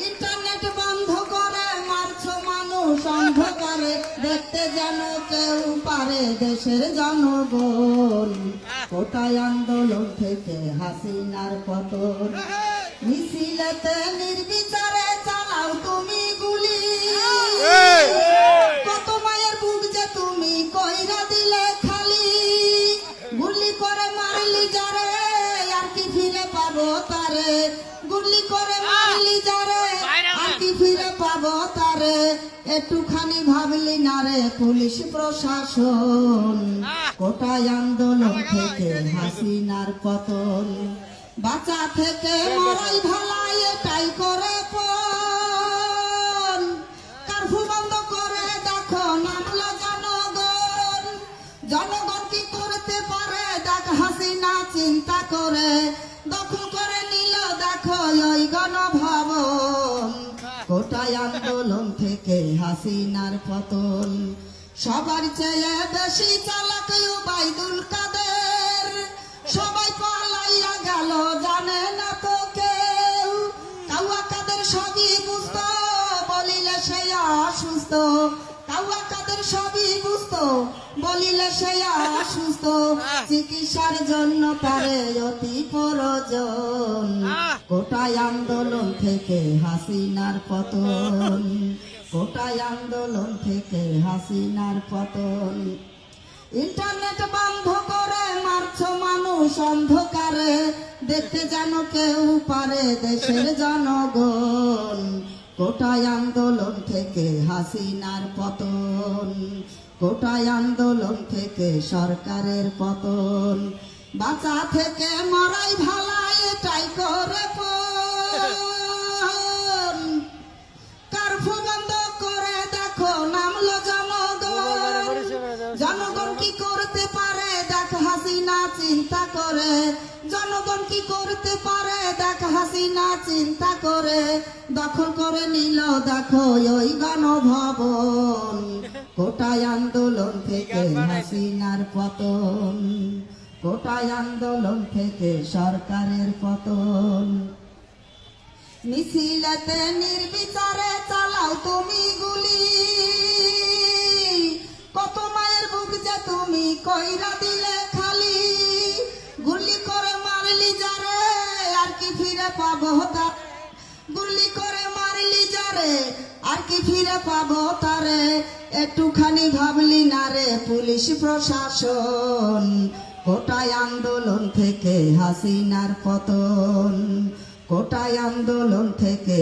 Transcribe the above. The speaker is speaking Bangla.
ইন্টারনেট বন্ধ করে মারছো মানুষ অন্ধকারে, দেখতে যেন কেউ পারে দেশের জনগণ। কোটাই আন্দোলন থেকে হাসিনার পতন, মিছিলেতে নির্বিচারে চালাও তুমি গুলি। কত মায়ের বুক যে তুমি কইরা দিলে খালি, গুলি করে মারলি যারে আর কি ফিরে পাবো তারে, গুলি করে মারলি যারে আর কি ফিরে পাবো তারে। একটুখানি ভাবলি না রে পুলিশ প্রশাসন, কোটাই আন্দোলন থেকে হাসিনার পতন। বাঁচা থেকে মরাই ভালাই এটাই করে পণ, কারফু বন্ধ করে দেখো নামলো জনগণ। জনগণ কি করতে পারে দেখ হাসিনা চিন্তা করে, দখল করে নিল দেখো ওই গণভবন। কোটাই আন্দোলন থেকে হাসিনার পতন, সবার চেয়ে বেশি চালাক ওবায়দুল কাদের। সবাই পালাইয়া গেল জানে না তো কেউ, কাউয়া কাদের সবই বুঝতো বলিলে সে অসুস্থ। কাউয়া কাদের সবই বুঝতো বলিলে সে অসুস্থ, চিকিৎসার জন্য তারে অতি প্রয়োজন। কোটাই আন্দোলন থেকে হাসিনার পতন, কোটাই আন্দোলন থেকে হাসিনার পতন। ইন্টারনেট বন্ধ করে মারছো মানুষ অন্ধকারে, দেখতে যেন কেউ পারে দেশের জনগণ। কোটাই আন্দোলন থেকে হাসিনার পতন, কোটাই আন্দোলন থেকে সরকারের পতন। বাঁচা থেকে মরাই ভালাই এটাই করে পণ, কারফু বন্ধ করে দেখো নামলো জনগণ। জনগণ কি করতে পারে দেখ হাসিনা চিন্তা করে, জনগণ কি করতে পারে দেখ হাসিনা চিন্তা করে। দখল করে নিল দেখো ওই গণভবন, কোটাই আন্দোলন থেকে হাসিনার পতন, কোটাই আন্দোলন থেকে সরকারের পতন। মিছিলেতে নির্বিচারে চালাও তুমি গুলি, কত মায়ের বুক যে তুমি কইরা দিলে খালি। গুলি করে মারলি যারে আর কি ফিরে পাবো তার, গুলি করে মারলি যারে আর কি ফিরে পাবো তারে। একটুখানি ভাবলি না রে পুলিশ প্রশাসন, কোটাই আন্দোলন থেকে হাসিনার পতন, কোটাই আন্দোলন থেকে